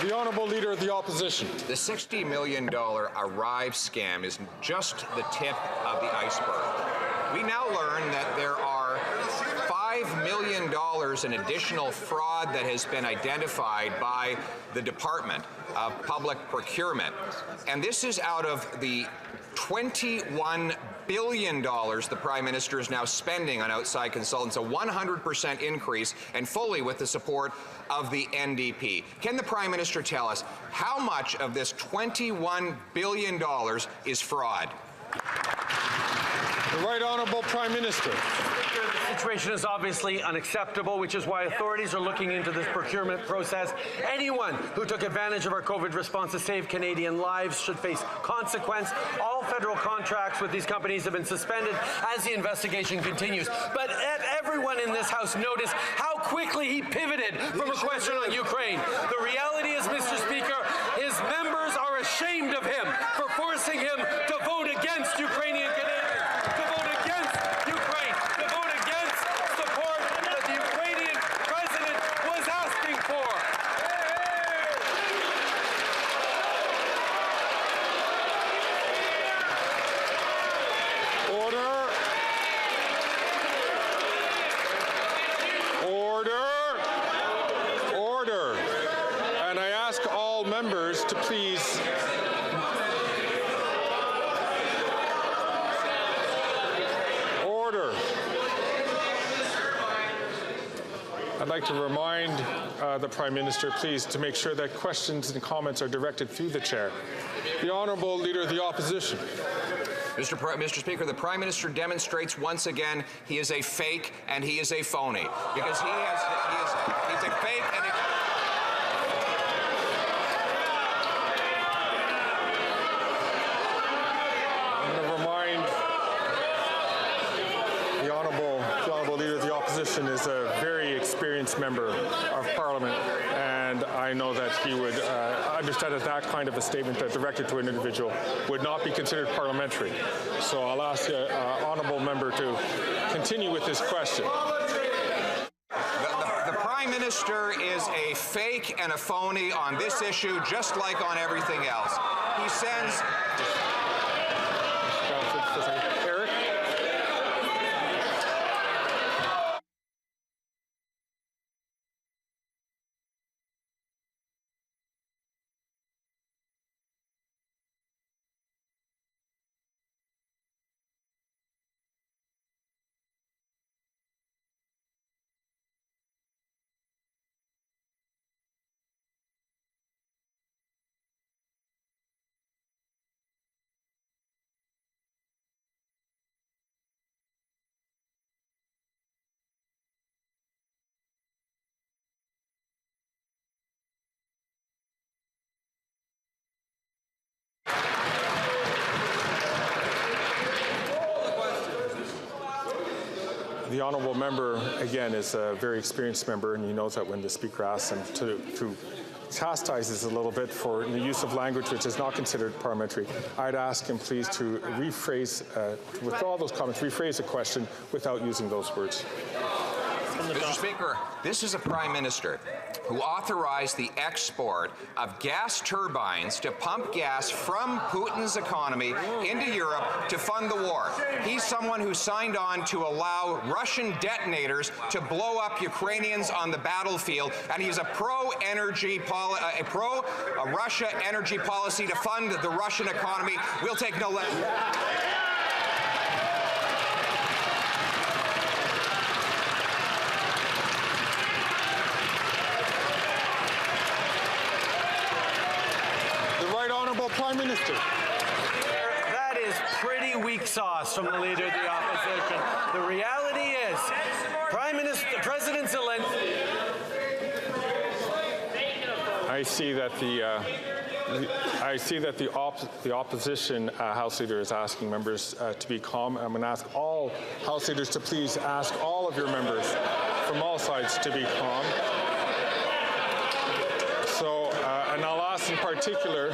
The Honourable Leader of the Opposition. The $60 million Arrive scam is just the tip of the iceberg. We now learn that there are $5 million in additional fraud that has been identified by the Department of Public Procurement. And this is out of the $21 billion the Prime Minister is now spending on outside consultants, a 100% increase, and fully with the support of the NDP. Can the Prime Minister tell us how much of this $21 billion is fraud? The Right Honourable Prime Minister. The situation is obviously unacceptable, which is why authorities are looking into this procurement process. Anyone who took advantage of our COVID response to save Canadian lives should face consequence. All federal contracts with these companies have been suspended as the investigation continues. But everyone in this House noticed how quickly he pivoted from a question on Ukraine. The reality is, Mr. Speaker, his members are ashamed of him for forcing him to vote against Ukrainian Canadians. To please order. I'd like to remind the Prime Minister, please, to make sure that questions and comments are directed through the chair. The Honourable Leader of the Opposition. Mr. Speaker, the Prime Minister demonstrates once again he is a fake and he is a phony, because he's a fake and is a very experienced member of Parliament, and I know that he would understand that that kind of a statement that directed to an individual would not be considered parliamentary. So I'll ask the honourable member to continue with this question. The Prime Minister is a fake and a phony on this issue, just like on everything else. He sends... The honourable member, again, is a very experienced member, and he knows that when the Speaker asks him to chastise us a little bit for the use of language which is not considered parliamentary, I'd ask him please to rephrase, to withdraw those comments, rephrase the question without using those words. Mr. Speaker, this is a Prime Minister who authorized the export of gas turbines to pump gas from Putin's economy into Europe to fund the war. He's someone who signed on to allow Russian detonators to blow up Ukrainians on the battlefield, and he's a pro-Russia energy policy to fund the Russian economy. We'll take no less. Prime Minister. That is pretty weak sauce from the Leader of the Opposition. The reality is, President Zelensky. I see that the opposition House Leader is asking members to be calm. I'm going to ask all House Leaders to please ask all of your members from all sides to be calm. So, and I'll ask in particular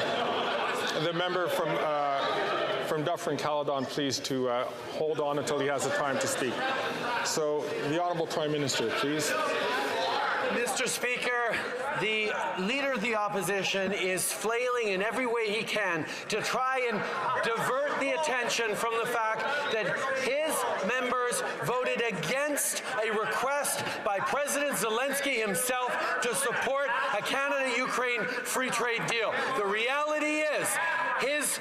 the member from Dufferin-Caledon, please, to hold on until he has the time to speak. So, the Honourable Prime Minister, please. Mr. Speaker, the Leader of the Opposition is flailing in every way he can to try and divert the attention from the fact that his members voted against a request by President Zelensky himself to support a Canada-Ukraine free trade deal. The reality is his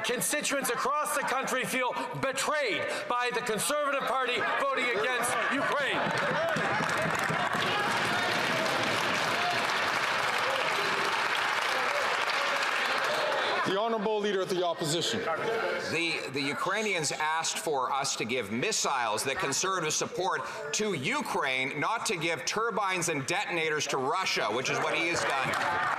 constituents across the country feel betrayed by the Conservative Party voting against Ukraine. The Honourable Leader of the Opposition. The Ukrainians asked for us to give missiles that Conservatives support to Ukraine, not to give turbines and detonators to Russia, which is what he has done.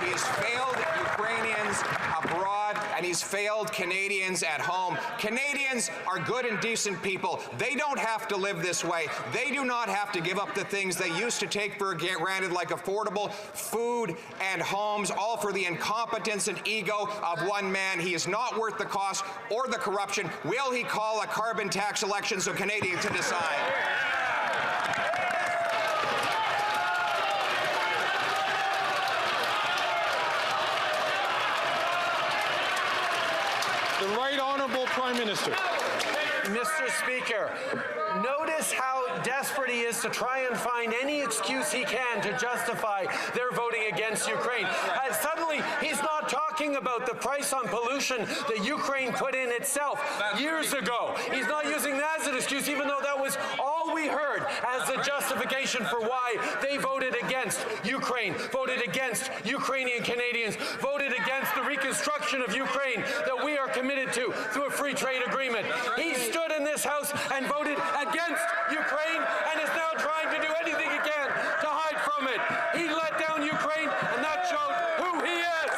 He has failed Ukrainians abroad, and he's failed Canadians at home. Canadians are good and decent people. They don't have to live this way. They do not have to give up the things they used to take for granted, like affordable food and homes, all for the incompetence and ego of one man. He is not worth the cost or the corruption. Will he call a carbon tax election so Canadians to decide? The Right Honourable Prime Minister. Mr. Speaker, notice how desperate he is to try and find any excuse he can to justify their voting against Ukraine. Suddenly, he's not talking about the price on pollution that Ukraine put in itself years ago. He's not using that as an excuse, even though that was all we heard as the justification for why they voted against Ukraine, voted against Ukrainian Canadians, voted against the reconstruction of Ukraine that we are committed to through a free trade agreement. He stood in this House and voted against Ukraine and is now trying to do anything he can to hide from it. He let down Ukraine, and that showed who he is.